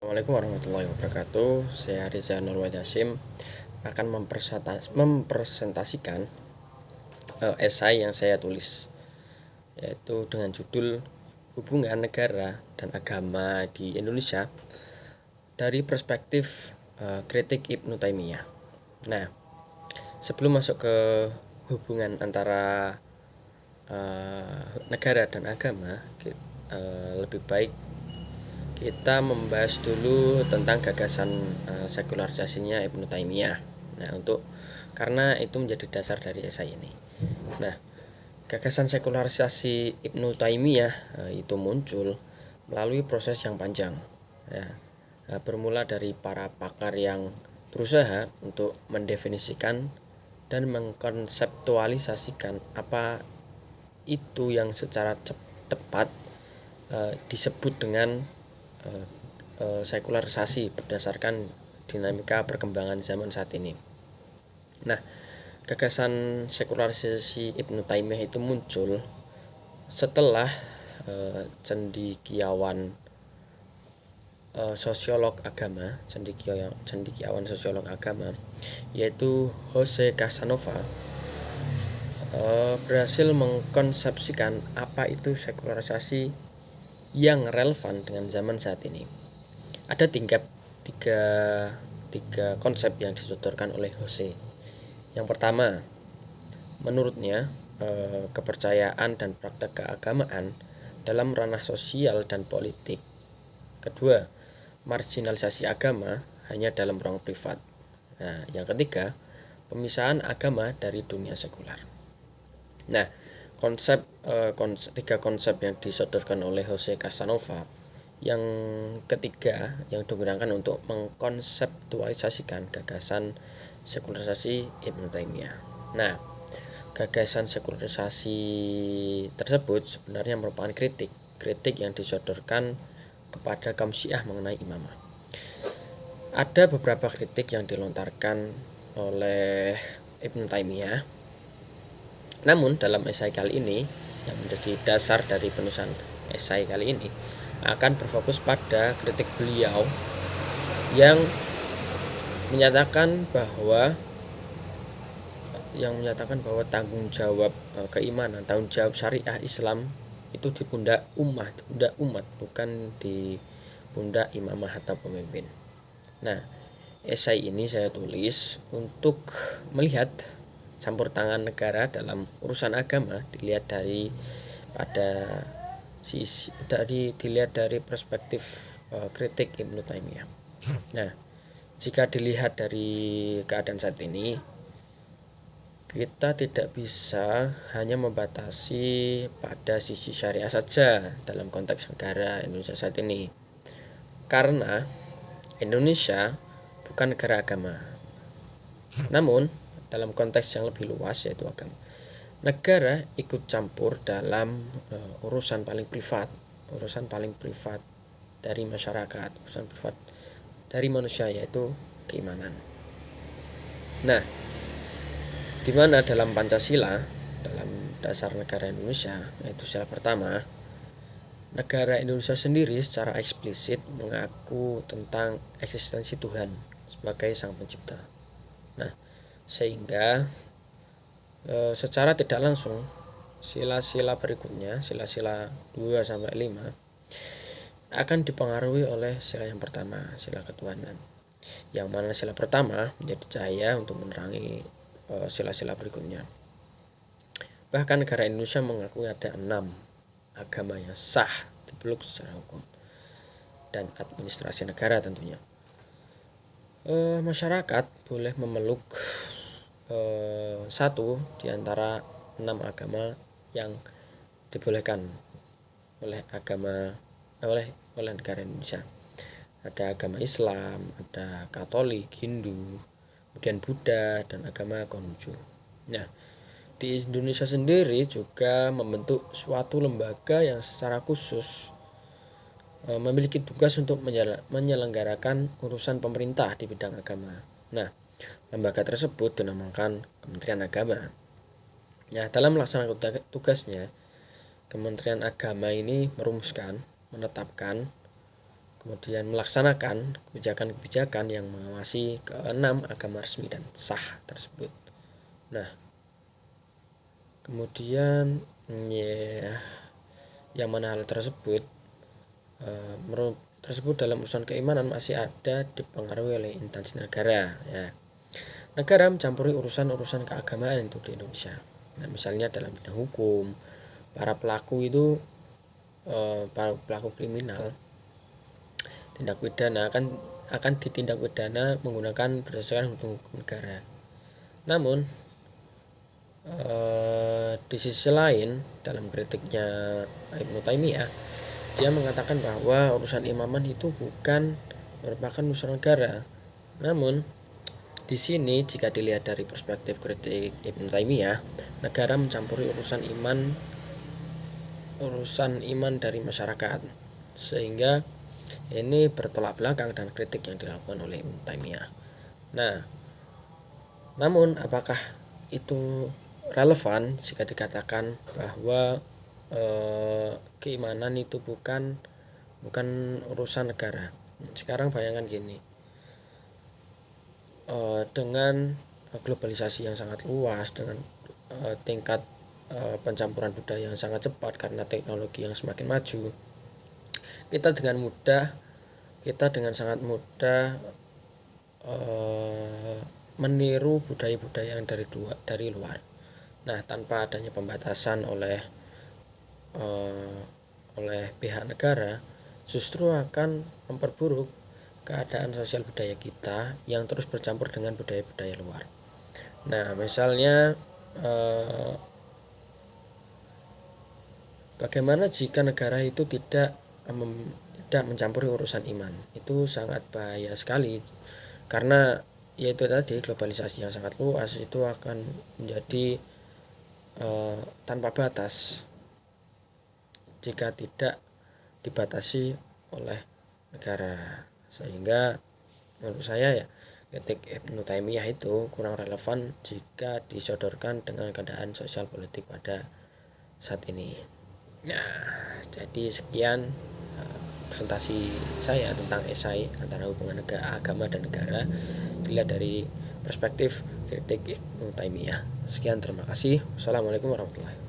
Assalamualaikum warahmatullahi wabarakatuh. Saya Riza Nurwahid Hashim akan mempresentasikan esai yang saya tulis, yaitu dengan judul Hubungan Negara dan Agama di Indonesia dari perspektif kritik Ibnu Taimiyah. Nah, sebelum masuk ke hubungan antara negara dan agama, lebih baik kita membahas dulu tentang gagasan sekularisasinya Ibnu Taimiyah. Nah, karena itu menjadi dasar dari esai ini. Nah, gagasan sekularisasi Ibnu Taimiyah itu muncul melalui proses yang panjang. Bermula dari para pakar yang berusaha untuk mendefinisikan dan mengkonseptualisasikan apa itu yang secara tepat disebut dengan sekularisasi berdasarkan dinamika perkembangan zaman saat ini. Nah, gagasan sekularisasi Ibnu Taimiyah itu muncul setelah cendekiawan sosiolog agama, yaitu Jose Casanova berhasil mengkonsepsikan apa itu sekularisasi yang relevan dengan zaman saat ini. Ada tiga konsep yang disodorkan oleh Jose. Yang pertama, menurutnya kepercayaan dan praktek keagamaan dalam ranah sosial dan politik. Kedua, marginalisasi agama hanya dalam ruang privat. Nah, yang ketiga, pemisahan agama dari dunia sekular. Nah, tiga konsep yang disodorkan oleh Jose Casanova. Yang ketiga yang digunakan untuk mengkonseptualisasikan gagasan sekularisasi Ibnu Taimiyah. Nah, gagasan sekularisasi tersebut sebenarnya merupakan kritik yang disodorkan kepada kaum Syiah mengenai imamah. Ada beberapa kritik yang dilontarkan oleh Ibnu Taimiyah. Namun dalam esai kali ini yang menjadi dasar dari penulisan esai kali ini akan berfokus pada kritik beliau yang menyatakan bahwa tanggung jawab keimanan, tanggung jawab syariah Islam itu di pundak umat, bukan di pundak imamah atau pemimpin. Nah, esai ini saya tulis untuk melihat campur tangan negara dalam urusan agama dilihat dari perspektif kritik Ibnu Taimiyah. Nah, jika dilihat dari keadaan saat ini, kita tidak bisa hanya membatasi pada sisi syariah saja dalam konteks negara Indonesia saat ini, karena Indonesia bukan negara agama. Namun dalam konteks yang lebih luas, yaitu agama, negara ikut campur dalam urusan paling privat dari masyarakat, urusan privat dari manusia, yaitu keimanan. Nah, di mana dalam Pancasila, dalam dasar negara Indonesia, yaitu sila pertama, negara Indonesia sendiri secara eksplisit mengaku tentang eksistensi Tuhan sebagai Sang Pencipta. Nah, sehingga secara tidak langsung sila-sila berikutnya, sila-sila 2 sampai 5 akan dipengaruhi oleh sila yang pertama, sila ketuhanan. Yang mana sila pertama menjadi cahaya untuk menerangi sila-sila berikutnya. Bahkan negara Indonesia mengakui ada 6 agama yang sah dipeluk secara hukum dan administrasi negara tentunya. Masyarakat boleh memeluk satu di antara 6 agama yang dibolehkan oleh negara Indonesia. Ada agama Islam, ada Katolik, Hindu, kemudian Buddha, dan agama Konghucu. Nah, di Indonesia sendiri juga membentuk suatu lembaga yang secara khusus memiliki tugas untuk menyelenggarakan urusan pemerintah di bidang agama. Nah, lembaga tersebut dinamakan Kementerian Agama. Nah, dalam melaksanakan tugasnya, Kementerian Agama ini merumuskan, menetapkan, kemudian melaksanakan kebijakan-kebijakan yang mengawasi keenam agama resmi dan sah tersebut. Nah, kemudian yang mana hal tersebut dalam urusan keimanan masih ada dipengaruhi oleh instansi negara, ya. Negara mencampuri urusan-urusan keagamaan itu di Indonesia. Nah, misalnya dalam bidang hukum, para pelaku kriminal tindak pidana akan ditindak pidana menggunakan berdasarkan hukum negara. Namun di sisi lain, dalam kritiknya Ibnu Taimiyah, dia mengatakan bahwa urusan imaman itu bukan merupakan urusan negara. Namun di sini jika dilihat dari perspektif kritik Ibnu Taimiyah, negara mencampuri urusan iman dari masyarakat, sehingga ini bertolak belakang dengan kritik yang dilakukan oleh Ibnu Taimiyah. Nah, namun apakah itu relevan jika dikatakan bahwa keimanan itu bukan urusan negara? Sekarang bayangkan gini, dengan globalisasi yang sangat luas, dengan tingkat pencampuran budaya yang sangat cepat karena teknologi yang semakin maju, kita dengan sangat mudah meniru budaya-budaya yang dari luar. Nah, tanpa adanya pembatasan oleh pihak negara, justru akan memperburuk keadaan sosial budaya kita yang terus bercampur dengan budaya-budaya luar. Nah, misalnya bagaimana jika negara itu tidak mencampuri urusan iman? Itu sangat bahaya sekali, karena yaitu tadi globalisasi yang sangat luas itu akan menjadi tanpa batas jika tidak dibatasi oleh negara. Sehingga menurut saya, ya, kritik Ibnu Taimiyah itu kurang relevan jika disodorkan dengan keadaan sosial politik pada saat ini. Nah, jadi sekian presentasi saya tentang esai antara hubungan agama dan negara dilihat dari perspektif kritik Ibnu Taimiyah. Sekian, terima kasih. Wassalamualaikum warahmatullahi wabarakatuh.